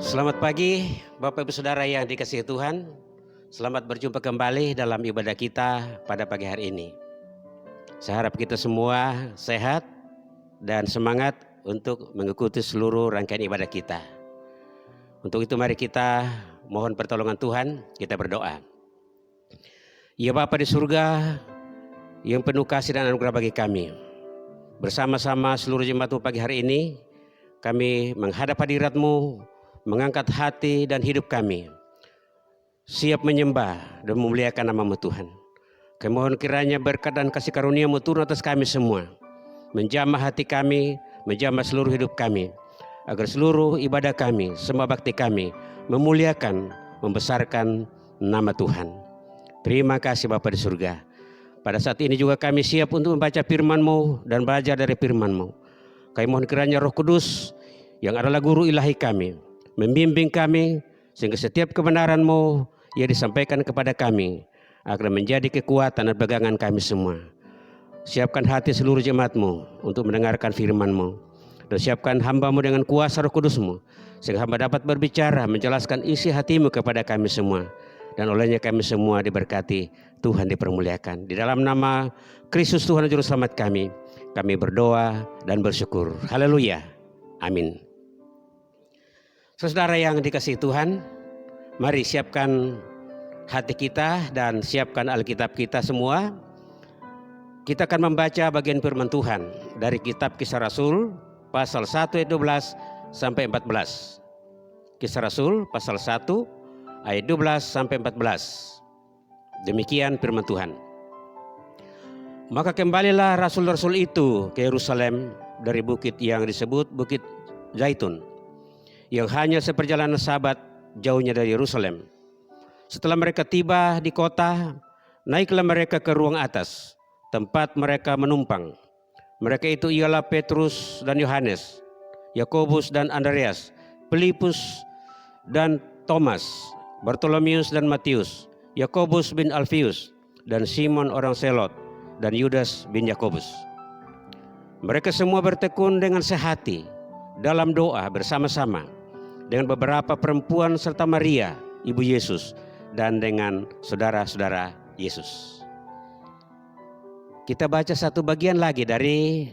Selamat pagi Bapak Ibu Saudara yang dikasihi Tuhan. Selamat berjumpa kembali dalam ibadah kita pada pagi hari ini. Saya harap kita semua sehat dan semangat untuk mengikuti seluruh rangkaian ibadah kita. Untuk itu mari kita mohon pertolongan Tuhan, kita berdoa. Ya Bapa di surga yang penuh kasih dan anugerah bagi kami, bersama-sama seluruh jemaat-Mu pagi hari ini kami menghadap hadirat-Mu, mengangkat hati dan hidup kami, siap menyembah dan memuliakan nama-Mu Tuhan. Kami mohon kiranya berkat dan kasih karunia-Mu turun atas kami semua, menjamah hati kami, menjamah seluruh hidup kami, agar seluruh ibadah kami, semua bakti kami memuliakan, membesarkan nama Tuhan. Terima kasih Bapa di surga. Pada saat ini juga kami siap untuk membaca firman-Mu dan belajar dari firman-Mu. Kami mohon kiranya Roh Kudus yang adalah guru ilahi kami membimbing kami, sehingga setiap kebenaran-Mu yang disampaikan kepada kami akan menjadi kekuatan dan pegangan kami semua. Siapkan hati seluruh jemaat-Mu untuk mendengarkan firman-Mu, dan siapkan hamba-Mu dengan kuasa Roh Kudus-Mu, sehingga hamba dapat berbicara, menjelaskan isi hati-Mu kepada kami semua, dan olehnya kami semua diberkati, Tuhan dipermuliakan. Di dalam nama Kristus Tuhan Juru Selamat kami berdoa dan bersyukur. Haleluya. Amin. Saudara yang dikasihi Tuhan, mari siapkan hati kita dan siapkan Alkitab kita semua. Kita akan membaca bagian firman Tuhan dari kitab Kisah Rasul pasal 1 ayat 12 sampai 14. Kisah Rasul pasal 1 ayat 12 sampai 14. Demikian firman Tuhan. Maka kembalilah rasul-rasul itu ke Yerusalem dari bukit yang disebut Bukit Zaitun, yang hanya seperjalanan sahabat jauhnya dari Yerusalem. Setelah mereka tiba di kota, naiklah mereka ke ruang atas, tempat mereka menumpang. Mereka itu ialah Petrus dan Yohanes, Yakobus dan Andreas, Filipus dan Thomas, Bartolomeus dan Matius, Yakobus bin Alfius, dan Simon orang Selot, dan Yudas bin Yakobus. Mereka semua bertekun dengan sehati dalam doa bersama-sama dengan beberapa perempuan serta Maria, ibu Yesus, dan dengan saudara-saudara Yesus. Kita baca satu bagian lagi dari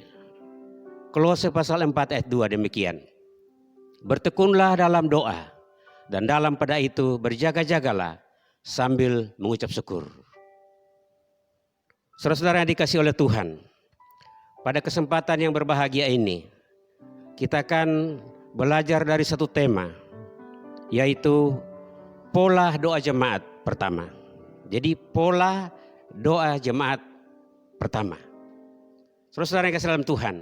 Kolose pasal 4 ayat 2 demikian. Bertekunlah dalam doa, dan dalam pada itu berjaga-jagalah sambil mengucap syukur. Saudara-saudara yang dikasihi oleh Tuhan, pada kesempatan yang berbahagia ini, kita akan belajar dari satu tema, yaitu pola doa jemaat pertama. Jadi pola doa jemaat pertama. Saudara-saudara yang kasih dalam Tuhan,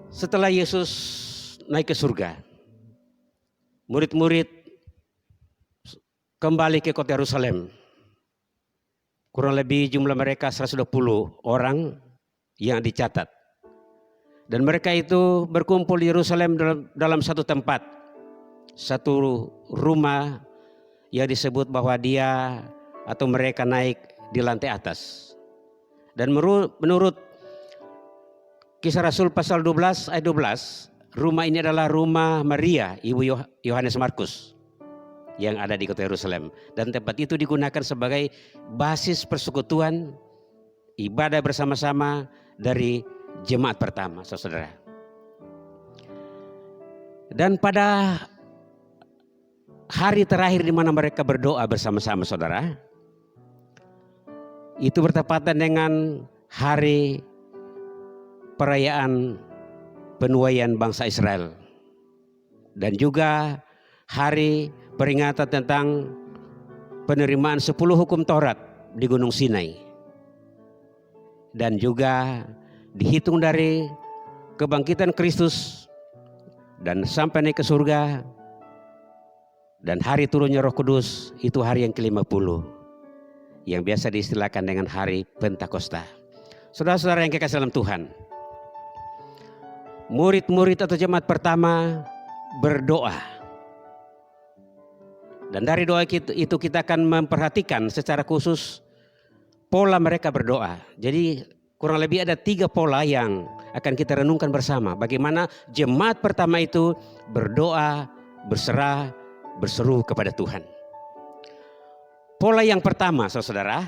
setelah Yesus naik ke surga, murid-murid kembali ke kota Yerusalem. Kurang lebih jumlah mereka 120 orang yang dicatat. Dan mereka itu berkumpul di Yerusalem dalam satu tempat, satu rumah yang disebut bahwa dia atau mereka naik di lantai atas. Dan menurut Kisah Rasul pasal 12 ayat 12, rumah ini adalah rumah Maria, ibu Yohanes Markus, yang ada di kota Yerusalem. Dan tempat itu digunakan sebagai basis persekutuan ibadah bersama-sama dari jemaat pertama, saudara. Dan pada hari terakhir di mana mereka berdoa bersama-sama, saudara, itu bertepatan dengan hari perayaan penuaian bangsa Israel, dan juga hari peringatan tentang penerimaan 10 hukum Taurat di Gunung Sinai, dan juga dihitung dari kebangkitan Kristus dan sampai naik ke surga, dan hari turunnya Roh Kudus itu hari yang ke-50, yang biasa diistilahkan dengan hari Pentakosta. Saudara-saudara yang kekasih dalam Tuhan, murid-murid atau jemaat pertama berdoa, dan dari doa itu kita akan memperhatikan secara khusus pola mereka berdoa. Jadi kurang lebih ada 3 pola yang akan kita renungkan bersama. Bagaimana jemaat pertama itu berdoa berserah, berseru kepada Tuhan. Pola yang pertama, saudara,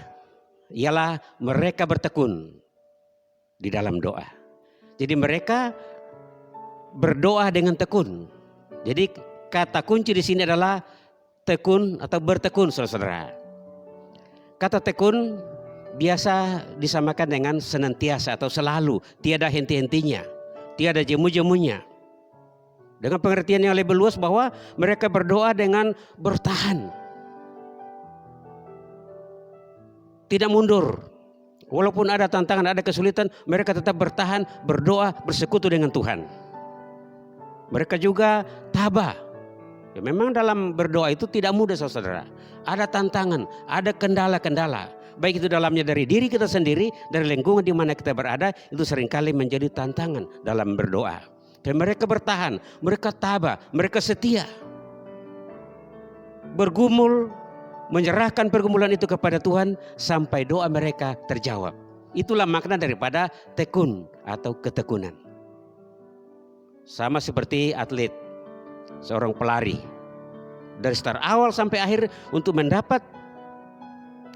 ialah mereka bertekun di dalam doa. Jadi mereka berdoa dengan tekun. Jadi kata kunci di sini adalah tekun atau bertekun, saudara. Kata tekun biasa disamakan dengan senantiasa atau selalu, tiada henti-hentinya, tiada jemu-jemunya. Dengan pengertian yang lebih luas bahwa mereka berdoa dengan bertahan. Tidak mundur. Walaupun ada tantangan, ada kesulitan, mereka tetap bertahan, berdoa, bersekutu dengan Tuhan. Mereka juga tabah. Ya, memang dalam berdoa itu tidak mudah, saudara. Ada tantangan, ada kendala-kendala. Baik itu dalamnya dari diri kita sendiri, dari lingkungan di mana kita berada, itu seringkali menjadi tantangan dalam berdoa. Dan mereka bertahan, mereka tabah, mereka setia. Bergumul, menyerahkan pergumulan itu kepada Tuhan sampai doa mereka terjawab. Itulah makna daripada tekun atau ketekunan. Sama seperti atlet, seorang pelari. Dari start awal sampai akhir untuk mendapat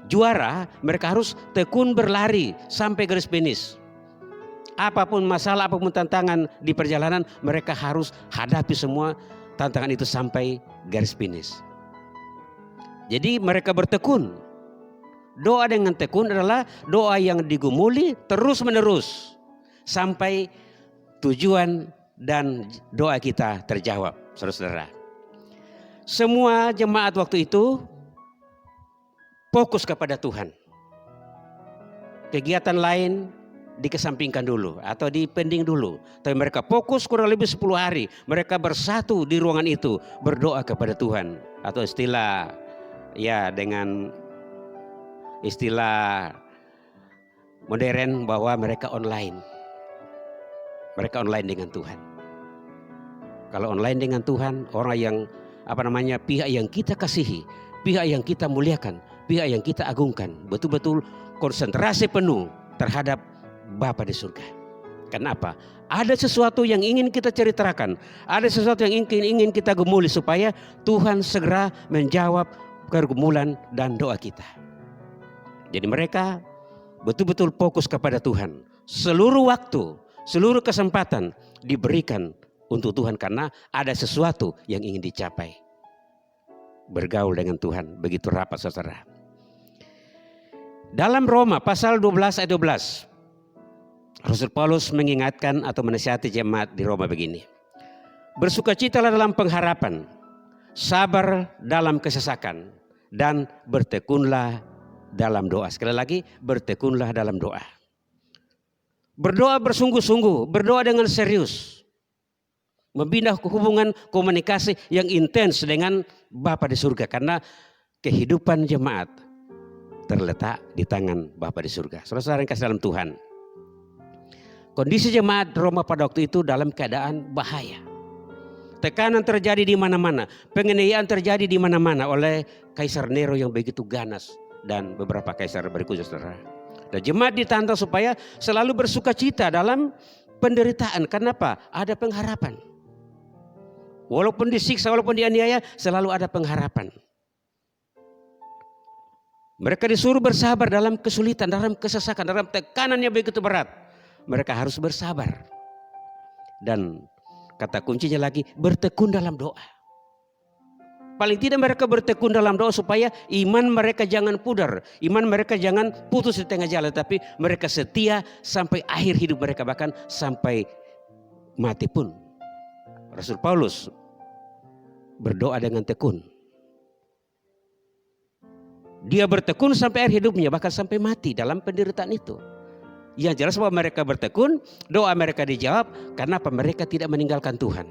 juara, mereka harus tekun berlari sampai garis finish. Apapun masalah, apapun tantangan di perjalanan, mereka harus hadapi semua tantangan itu sampai garis finish. Jadi mereka bertekun. Doa dengan tekun adalah doa yang digumuli terus menerus sampai tujuan dan doa kita terjawab, saudara-saudara. Semua jemaat waktu itu fokus kepada Tuhan. Kegiatan lain dikesampingkan dulu atau dipending dulu. Tapi mereka fokus kurang lebih 10 hari. Mereka bersatu di ruangan itu berdoa kepada Tuhan. Atau dengan istilah modern bahwa mereka online. Mereka online dengan Tuhan. Kalau online dengan Tuhan, orang yang pihak yang kita kasihi, pihak yang kita muliakan, pihak yang kita agungkan, betul-betul konsentrasi penuh terhadap Bapa di surga. Kenapa? Ada sesuatu yang ingin kita ceritakan, ada sesuatu yang ingin kita gumuli supaya Tuhan segera menjawab pergumulan dan doa kita. Jadi mereka betul-betul fokus kepada Tuhan. Seluruh waktu, seluruh kesempatan diberikan untuk Tuhan karena ada sesuatu yang ingin dicapai. Bergaul dengan Tuhan begitu rapat, saudara. Dalam Roma pasal 12 ayat 12, Rasul Paulus mengingatkan atau menasihati jemaat di Roma begini. Bersukacitalah dalam pengharapan, sabar dalam kesesakan, dan bertekunlah dalam doa. Sekali lagi, bertekunlah dalam doa. Berdoa bersungguh-sungguh, berdoa dengan serius. Membina hubungan komunikasi yang intens dengan Bapa di surga. Karena kehidupan jemaat terletak di tangan Bapa di surga. Saudara-saudara yang kasih dalam Tuhan. Kondisi jemaat Roma pada waktu itu dalam keadaan bahaya. Tekanan terjadi di mana-mana, penganiayaan terjadi di mana-mana oleh Kaisar Nero yang begitu ganas dan beberapa kaisar berikutnya, saudara. Dan jemaat ditantang supaya selalu bersukacita dalam penderitaan. Kenapa? Ada pengharapan. Walaupun disiksa, walaupun dianiaya, selalu ada pengharapan. Mereka disuruh bersabar dalam kesulitan, dalam kesesakan, dalam tekanan yang begitu berat. Mereka harus bersabar. Dan kata kuncinya lagi, bertekun dalam doa. Paling tidak mereka bertekun dalam doa supaya iman mereka jangan pudar. Iman mereka jangan putus di tengah jalan. Tapi mereka setia sampai akhir hidup mereka. Bahkan sampai mati pun. Rasul Paulus berdoa dengan tekun. Dia bertekun sampai akhir hidupnya. Bahkan sampai mati dalam penderitaan itu. Yang jelas bahwa mereka bertekun, doa mereka dijawab. Karena apa? Mereka tidak meninggalkan Tuhan.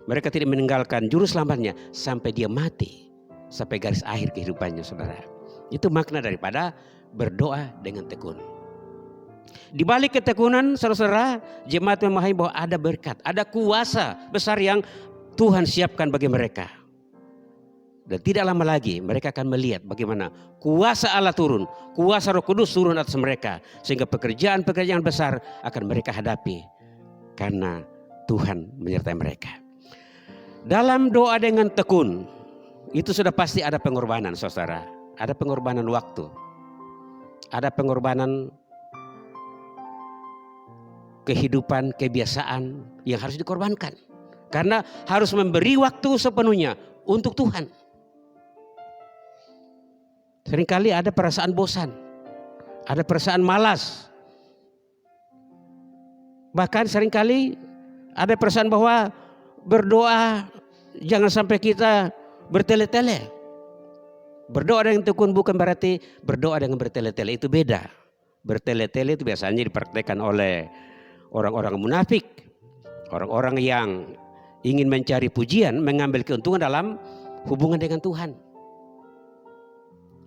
Mereka tidak meninggalkan juru selamatnya sampai dia mati. Sampai garis akhir kehidupannya, saudara. Itu makna daripada berdoa dengan tekun. Di balik ketekunan, saudara-saudara, jemaat memahami bahwa ada berkat, ada kuasa besar yang Tuhan siapkan bagi mereka. Dan tidak lama lagi mereka akan melihat bagaimana kuasa Allah turun, kuasa Roh Kudus turun atas mereka. Sehingga pekerjaan-pekerjaan besar akan mereka hadapi karena Tuhan menyertai mereka. Dalam doa dengan tekun, itu sudah pasti ada pengorbanan, saudara. Ada pengorbanan waktu. Ada pengorbanan kehidupan, kebiasaan yang harus dikorbankan. Karena harus memberi waktu sepenuhnya untuk Tuhan. Seringkali ada perasaan bosan, ada perasaan malas. Bahkan seringkali ada perasaan bahwa berdoa jangan sampai kita bertele-tele. Berdoa dengan tekun bukan berarti berdoa dengan bertele-tele, itu beda. Bertele-tele itu biasanya dipraktekkan oleh orang-orang munafik, orang-orang yang ingin mencari pujian, mengambil keuntungan dalam hubungan dengan Tuhan.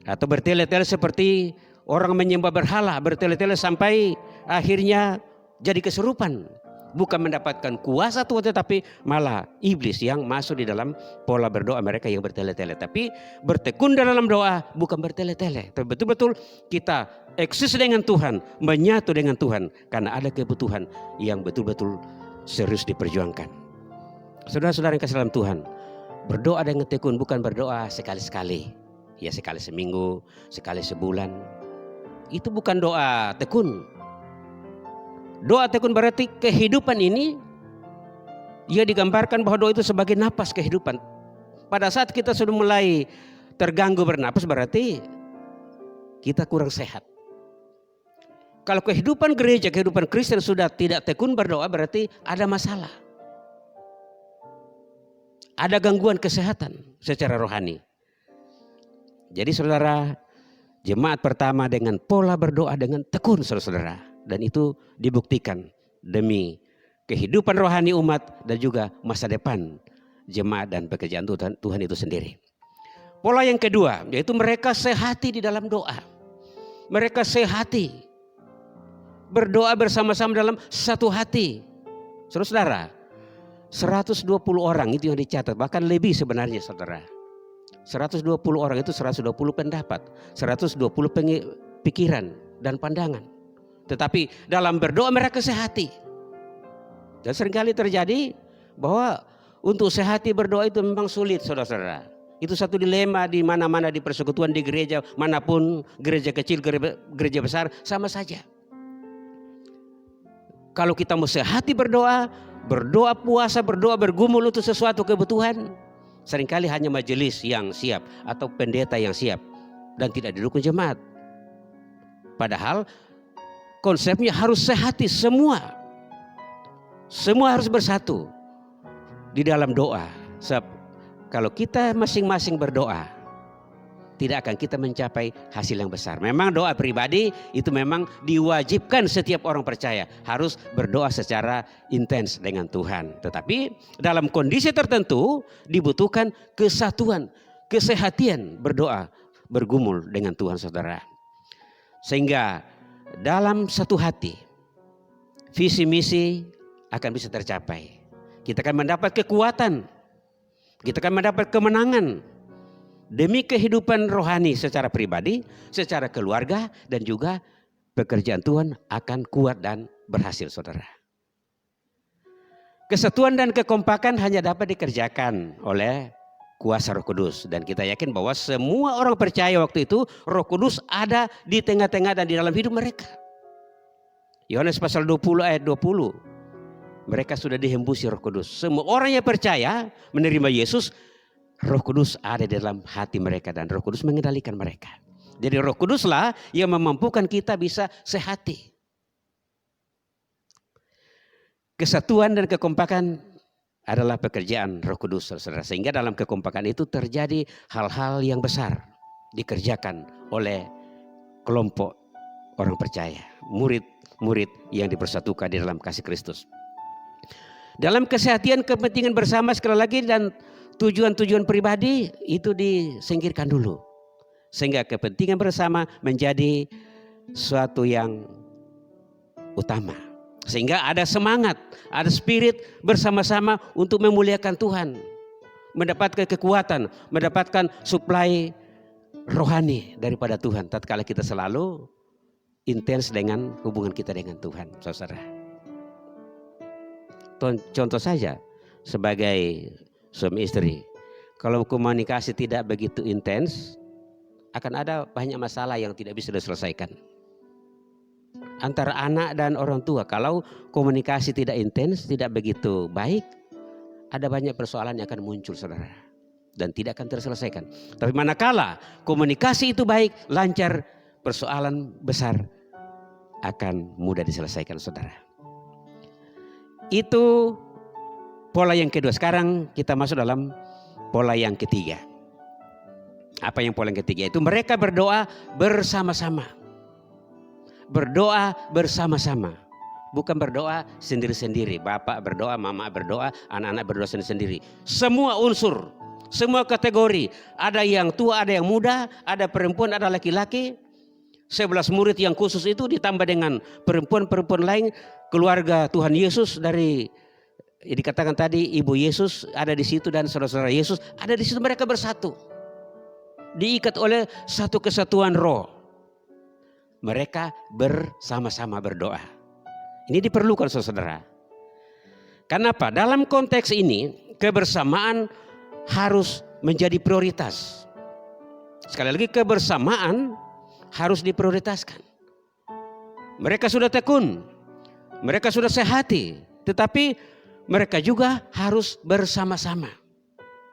Atau bertele-tele seperti orang menyembah berhala, bertele-tele sampai akhirnya jadi kesurupan. Bukan mendapatkan kuasa Tuhan, tetapi malah iblis yang masuk di dalam pola berdoa mereka yang bertele-tele. Tapi bertekun dalam doa bukan bertele-tele. Tapi betul-betul kita eksis dengan Tuhan, menyatu dengan Tuhan. Karena ada kebutuhan yang betul-betul serius diperjuangkan. Saudara-saudara yang kasih dalam Tuhan, berdoa dengan tekun bukan berdoa sekali-sekali. Ya sekali seminggu, sekali sebulan. Itu bukan doa tekun. Doa tekun berarti kehidupan ini, ia digambarkan bahwa doa itu sebagai napas kehidupan. Pada saat kita sudah mulai terganggu bernapas, berarti kita kurang sehat. Kalau kehidupan gereja, kehidupan Kristen sudah tidak tekun berdoa, berarti ada masalah. Ada gangguan kesehatan secara rohani. Jadi saudara, jemaat pertama dengan pola berdoa dengan tekun, saudara-saudara. Dan itu dibuktikan demi kehidupan rohani umat dan juga masa depan jemaat dan pekerjaan Tuhan itu sendiri. Pola yang kedua yaitu mereka sehati di dalam doa. Mereka sehati, berdoa bersama-sama dalam satu hati. Saudara, 120 orang itu yang dicatat, bahkan lebih sebenarnya saudara. 120 orang itu 120 pendapat, 120 pikiran dan pandangan. Tetapi dalam berdoa mereka sehati. Dan seringkali terjadi bahwa untuk sehati berdoa itu memang sulit, saudara-saudara. Itu satu dilema di mana-mana di persekutuan, di gereja manapun, gereja kecil, gereja besar, sama saja. Kalau kita mau sehati berdoa, berdoa puasa, berdoa bergumul untuk sesuatu kebutuhan, seringkali hanya majelis yang siap atau pendeta yang siap dan tidak didukung jemaat. Padahal konsepnya harus sehati semua. Semua harus bersatu di dalam doa. Sebab kalau kita masing-masing berdoa, tidak akan kita mencapai hasil yang besar. Memang doa pribadi itu memang diwajibkan setiap orang percaya. Harus berdoa secara intens dengan Tuhan. Tetapi dalam kondisi tertentu dibutuhkan kesatuan, kesehatian berdoa, bergumul dengan Tuhan saudara. Sehingga dalam satu hati, visi misi akan bisa tercapai. Kita akan mendapat kekuatan, kita akan mendapat kemenangan demi kehidupan rohani secara pribadi, secara keluarga, dan juga pekerjaan Tuhan akan kuat dan berhasil, saudara. Kesatuan dan kekompakan hanya dapat dikerjakan oleh kuasa Roh Kudus, dan kita yakin bahwa semua orang percaya waktu itu Roh Kudus ada di tengah-tengah dan di dalam hidup mereka. Yohanes pasal 20 ayat 20, mereka sudah dihembusi Roh Kudus. Semua orang yang percaya menerima Yesus, Roh Kudus ada di dalam hati mereka dan Roh Kudus mengendalikan mereka. Jadi Roh Kuduslah yang memampukan kita bisa sehati. Kesatuan dan kekompakan adalah pekerjaan Roh Kudus, saudara. Sehingga dalam kekompakan itu terjadi hal-hal yang besar dikerjakan oleh kelompok orang percaya, murid-murid yang dipersatukan di dalam kasih Kristus. Dalam kesehatian, kepentingan bersama sekali lagi dan tujuan-tujuan pribadi itu disingkirkan dulu. Sehingga kepentingan bersama menjadi suatu yang utama. Sehingga ada semangat, ada spirit bersama-sama untuk memuliakan Tuhan. Mendapatkan kekuatan, mendapatkan suplai rohani daripada Tuhan. Tatkala kita selalu intens dengan hubungan kita dengan Tuhan, saudara. Contoh saja, sebagai suami istri. Kalau komunikasi tidak begitu intens, akan ada banyak masalah yang tidak bisa diselesaikan. Antara anak dan orang tua, kalau komunikasi tidak intens, tidak begitu baik, ada banyak persoalan yang akan muncul, saudara, dan tidak akan terselesaikan. Tapi manakala komunikasi itu baik, lancar, persoalan besar akan mudah diselesaikan, saudara. Itu pola yang kedua. Sekarang kita masuk dalam pola yang ketiga. Apa yang pola yang ketiga? Itu mereka berdoa bersama-sama. Berdoa bersama-sama. Bukan berdoa sendiri-sendiri. Bapak berdoa, mama berdoa, anak-anak berdoa sendiri-sendiri. Semua unsur, semua kategori. Ada yang tua, ada yang muda, ada perempuan, ada laki-laki. 11 murid yang khusus itu ditambah dengan perempuan-perempuan lain. Keluarga Tuhan Yesus dari, dikatakan tadi Ibu Yesus ada di situ dan saudara-saudara Yesus ada di situ. Mereka bersatu. Diikat oleh satu kesatuan roh. Mereka bersama-sama berdoa. Ini diperlukan, saudara. Kenapa? Dalam konteks ini kebersamaan harus menjadi prioritas. Sekali lagi, kebersamaan harus diprioritaskan. Mereka sudah tekun, mereka sudah sehati, tetapi mereka juga harus bersama-sama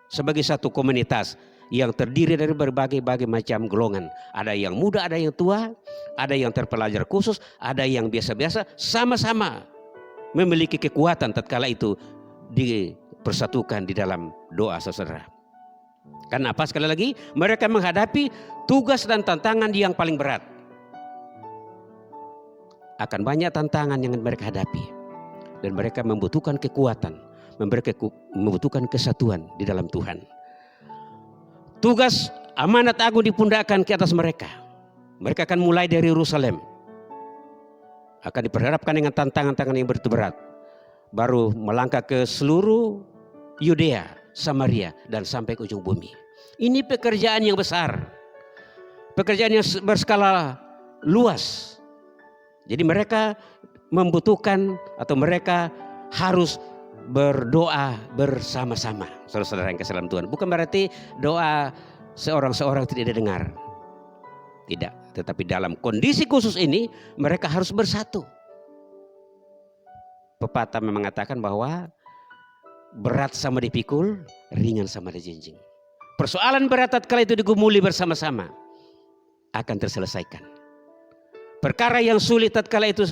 sebagai satu komunitas yang terdiri dari berbagai macam golongan. Ada yang muda, ada yang tua, ada yang terpelajar khusus, ada yang biasa-biasa, sama-sama memiliki kekuatan tatkala itu dipersatukan di dalam doa, saudara. Kenapa? Sekali lagi, mereka menghadapi tugas dan tantangan yang paling berat. Akan banyak tantangan yang mereka hadapi, dan mereka membutuhkan kekuatan, membutuhkan kesatuan di dalam Tuhan. Tugas amanat agung dipundakkan ke atas mereka. Mereka akan mulai dari Yerusalem. Akan diperhadapkan dengan tantangan-tantangan yang begitu berat. Baru melangkah ke seluruh Yudea, Samaria, dan sampai ke ujung bumi. Ini pekerjaan yang besar. Pekerjaan yang berskala luas. Jadi mereka membutuhkan atau mereka harus berdoa bersama-sama, saudara-saudara yang kasih dalam Tuhan. Bukan berarti doa seorang-seorang tidak didengar. Tidak, tetapi dalam kondisi khusus ini mereka harus bersatu. Pepatah mengatakan bahwa berat sama dipikul, ringan sama dijinjing. Persoalan berat tatkala itu digumuli bersama-sama akan terselesaikan. Perkara yang sulit tatkala itu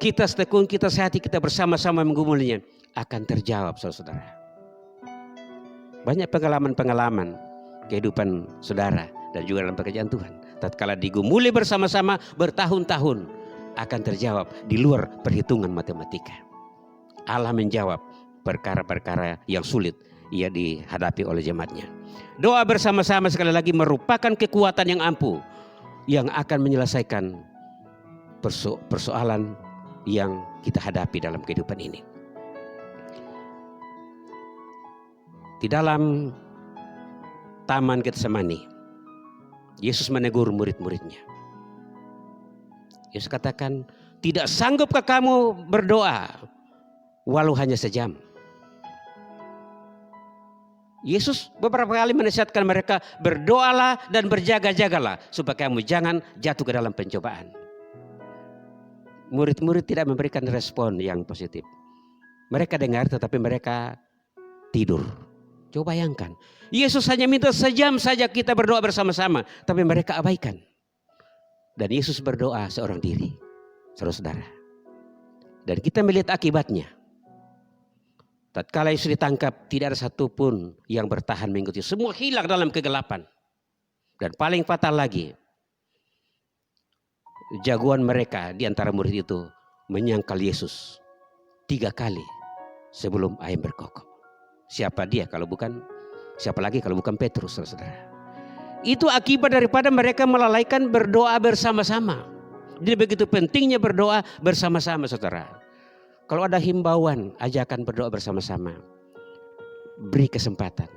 kita setekun, kita sehati, kita bersama-sama menggumulinya, akan terjawab, saudara. Banyak pengalaman-pengalaman kehidupan saudara dan juga dalam pekerjaan Tuhan. Tatkala digumuli bersama-sama bertahun-tahun akan terjawab di luar perhitungan matematika. Allah menjawab perkara-perkara yang sulit ia dihadapi oleh jemaatnya. Doa bersama-sama sekali lagi merupakan kekuatan yang ampuh yang akan menyelesaikan persoalan yang kita hadapi dalam kehidupan ini. Di dalam Taman Getsemani, Yesus menegur murid-muridnya. Yesus katakan, tidak sanggupkah kamu berdoa walau hanya sejam? Yesus beberapa kali menasihatkan mereka, berdoalah dan berjaga-jagalah supaya kamu jangan jatuh ke dalam pencobaan. Murid-murid tidak memberikan respon yang positif. Mereka dengar tetapi mereka tidur. Coba bayangkan, Yesus hanya minta sejam saja kita berdoa bersama-sama, tapi mereka abaikan. Dan Yesus berdoa seorang diri, saudara-saudara. Dan kita melihat akibatnya. Tatkala Yesus ditangkap, tidak ada satupun yang bertahan mengikuti. Semua hilang dalam kegelapan. Dan paling fatal lagi, jagoan mereka di antara murid itu menyangkal Yesus 3 kali sebelum ayam berkokok. Siapa dia kalau bukan, siapa lagi kalau bukan Petrus, saudara. Itu akibat daripada mereka melalaikan berdoa bersama-sama. Jadi begitu pentingnya berdoa bersama-sama, saudara. Kalau ada himbauan, ajakan berdoa bersama-sama. Beri kesempatan,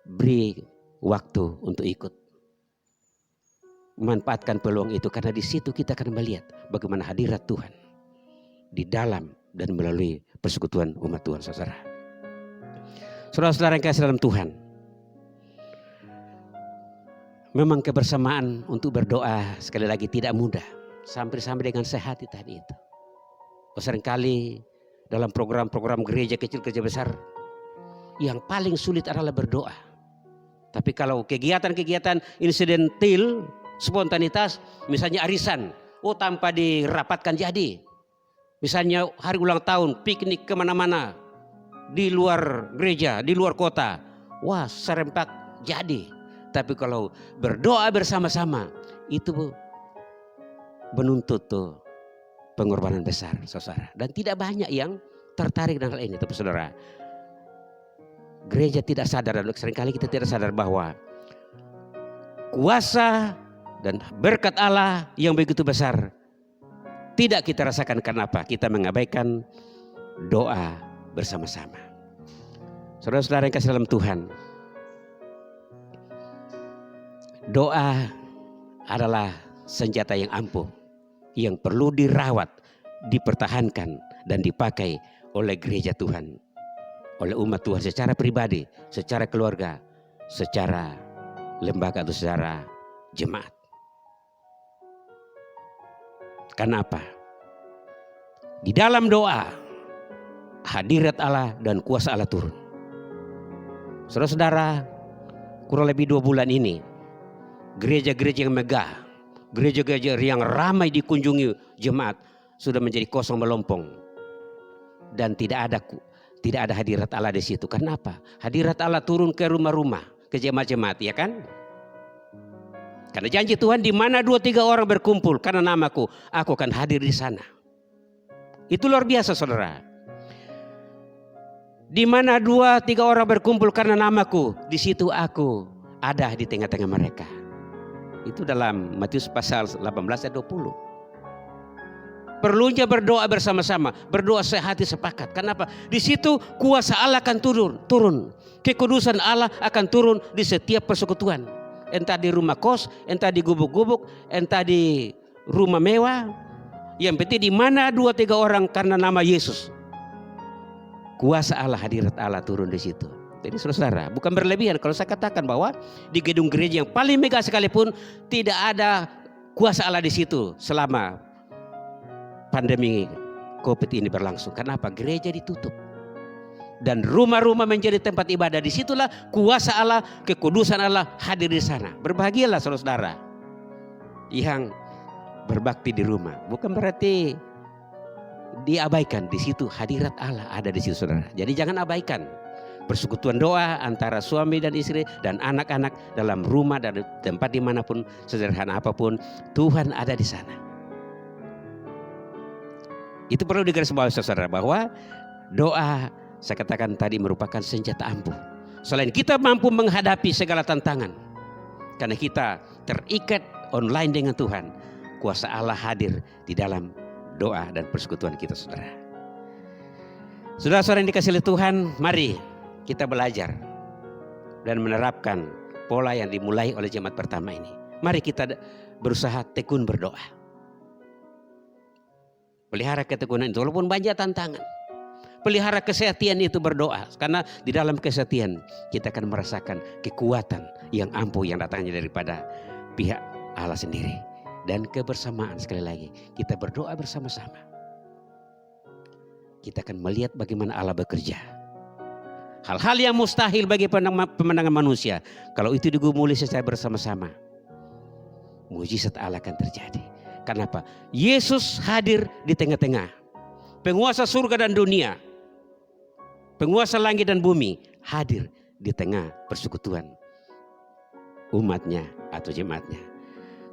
beri waktu untuk ikut. Manfaatkan peluang itu karena di situ kita akan melihat bagaimana hadirat Tuhan di dalam dan melalui persekutuan umat Tuhan, saudara. Saudara-saudara yang kasih dalam Tuhan, memang kebersamaan untuk berdoa sekali lagi tidak mudah. Sampai dengan sehat tadi itu. Seringkali dalam program-program gereja kecil, gereja besar, yang paling sulit adalah berdoa. Tapi kalau kegiatan-kegiatan insidental, spontanitas, misalnya arisan, tanpa dirapatkan jadi. Misalnya hari ulang tahun, piknik kemana-mana, di luar gereja, di luar kota, serempak jadi. Tapi kalau berdoa bersama-sama, itu menuntut pengorbanan besar, saudara. Dan tidak banyak yang tertarik dengan hal ini, tapi saudara. Gereja tidak sadar, dan seringkali kita tidak sadar bahwa kuasa dan berkat Allah yang begitu besar tidak kita rasakan. Karena apa? Kita mengabaikan doa bersama-sama. Saudara-saudara yang kasih dalam Tuhan, doa adalah senjata yang ampuh, yang perlu dirawat, dipertahankan, dan dipakai oleh gereja Tuhan, oleh umat Tuhan secara pribadi, secara keluarga, secara lembaga atau secara jemaat. Kenapa? Di dalam doa, hadirat Allah dan kuasa Allah turun. Saudara-saudara, kurang lebih 2 bulan ini, gereja-gereja yang megah, gereja-gereja yang ramai dikunjungi jemaat sudah menjadi kosong melompong, dan tidak ada hadirat Allah di situ. Kenapa? Hadirat Allah turun ke rumah-rumah, ke jemaat-jemaat, ya kan? Karena janji Tuhan, di mana 2-3 orang berkumpul karena namaku, aku akan hadir di sana. Itu luar biasa, saudara. Di mana 2-3 orang berkumpul karena namaku, di situ aku ada di tengah-tengah mereka. Itu dalam Matius pasal 18 ayat 20. Perlunya berdoa bersama-sama, berdoa sehati sepakat. Kenapa? Di situ kuasa Allah akan turun. Kekudusan Allah akan turun di setiap persekutuan. Entah di rumah kos, entah di gubuk-gubuk, entah di rumah mewah. Yang penting di mana 2-3 orang karena nama Yesus, kuasa Allah, hadirat Allah turun di situ. Jadi saudara, bukan berlebihan kalau saya katakan bahwa di gedung gereja yang paling megah sekalipun tidak ada kuasa Allah di situ selama pandemi COVID ini berlangsung. Kenapa? Gereja ditutup dan rumah-rumah menjadi tempat ibadah. Disitulah kuasa Allah, kekudusan Allah hadir di sana. Berbahagialah saudara yang berbakti di rumah. Bukan berarti diabaikan, di situ hadirat Allah ada di situ, saudara. Jadi jangan abaikan persekutuan doa antara suami dan istri dan anak-anak dalam rumah dan tempat dimanapun, sederhana apapun, Tuhan ada di sana. Itu perlu digarisbawahi, saudara, bahwa doa, saya katakan tadi, merupakan senjata ampuh. Selain kita mampu menghadapi segala tantangan, karena kita terikat online dengan Tuhan, kuasa Allah hadir di dalam doa dan persekutuan kita, saudara. Saudara-saudara yang dikasihi oleh Tuhan, mari kita belajar dan menerapkan pola yang dimulai oleh jemaat pertama ini. Mari kita berusaha tekun berdoa. Pelihara ketekunan itu walaupun banyak tantangan. Pelihara kesetiaan itu berdoa. Karena di dalam kesetiaan kita akan merasakan kekuatan yang ampuh yang datangnya daripada pihak Allah sendiri. Dan kebersamaan, sekali lagi kita berdoa bersama-sama, kita akan melihat bagaimana Allah bekerja. Hal-hal yang mustahil bagi pemandangan manusia, kalau itu digumuli secara bersama-sama, mujizat Allah akan terjadi. Kenapa? Yesus hadir di tengah-tengah. Penguasa surga dan dunia, penguasa langit dan bumi hadir di tengah persekutuan umatnya atau jemaatnya.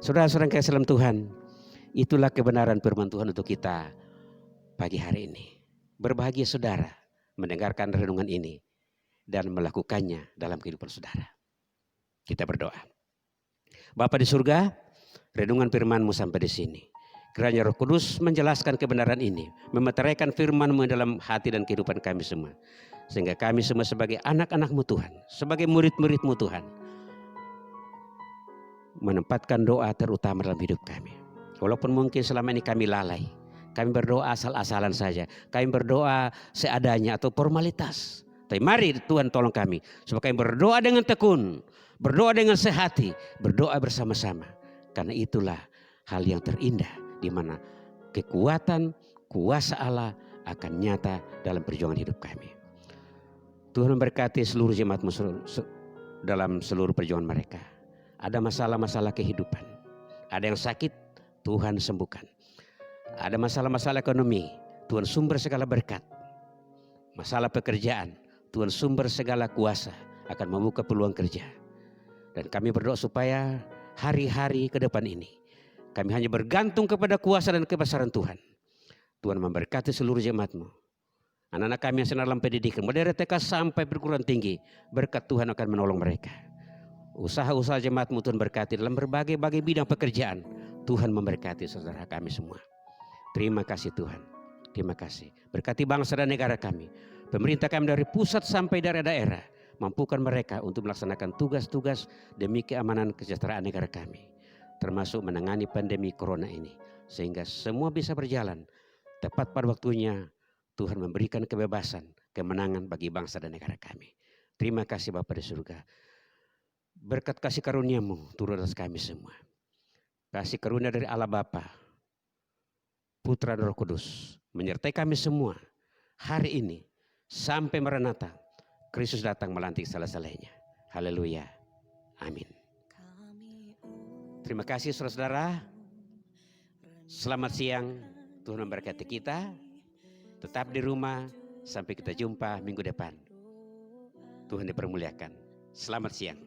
Saudara-saudara yang kasih dalam Tuhan, itulah kebenaran firman Tuhan untuk kita pagi hari ini. Berbahagia saudara mendengarkan renungan ini dan melakukannya dalam kehidupan saudara. Kita berdoa. Bapa di surga, renungan firman-Mu sampai di sini. Kiranya Roh Kudus menjelaskan kebenaran ini, memeteraikan firman-Mu dalam hati dan kehidupan kami semua. Sehingga kami semua sebagai anak-anak-Mu Tuhan, sebagai murid-murid-Mu Tuhan, menempatkan doa terutama dalam hidup kami. Walaupun mungkin selama ini kami lalai, kami berdoa asal-asalan saja, kami berdoa seadanya atau formalitas. Tapi mari Tuhan tolong kami supaya kami berdoa dengan tekun, berdoa dengan sehati, berdoa bersama-sama. Karena itulah hal yang terindah di mana kekuatan kuasa Allah akan nyata dalam perjuangan hidup kami. Tuhan memberkati seluruh jemaatmu dalam seluruh perjuangan mereka. Ada masalah-masalah kehidupan, ada yang sakit, Tuhan sembuhkan. Ada masalah-masalah ekonomi, Tuhan sumber segala berkat. Masalah pekerjaan, Tuhan sumber segala kuasa akan membuka peluang kerja. Dan kami berdoa supaya hari-hari ke depan ini kami hanya bergantung kepada kuasa dan kebesaran Tuhan. Tuhan memberkati seluruh jemaatmu. Anak-anak kami yang sedang dalam pendidikan, mulai dari TK sampai perguruan tinggi, berkat Tuhan akan menolong mereka. Usaha-usaha jemaatmu Tuhan berkati dalam berbagai-bagai bidang pekerjaan. Tuhan memberkati saudara kami semua. Terima kasih Tuhan. Terima kasih. Berkati bangsa dan negara kami. Pemerintah kami dari pusat sampai daerah-daerah. Mampukan mereka untuk melaksanakan tugas-tugas demi keamanan kesejahteraan negara kami. Termasuk menangani pandemi corona ini. Sehingga semua bisa berjalan tepat pada waktunya. Tuhan memberikan kebebasan, kemenangan bagi bangsa dan negara kami. Terima kasih Bapa di surga. Berkat kasih karunia-Mu turun atas kami semua. Kasih karunia dari Allah Bapa, Putra dan Roh Kudus menyertai kami semua hari ini sampai Maranatha. Kristus datang melantik salah-salahnya. Haleluya. Amin. Terima kasih saudara-saudara. Selamat siang. Tuhan memberkati kita. Tetap di rumah sampai kita jumpa minggu depan. Tuhan dipermuliakan. Selamat siang.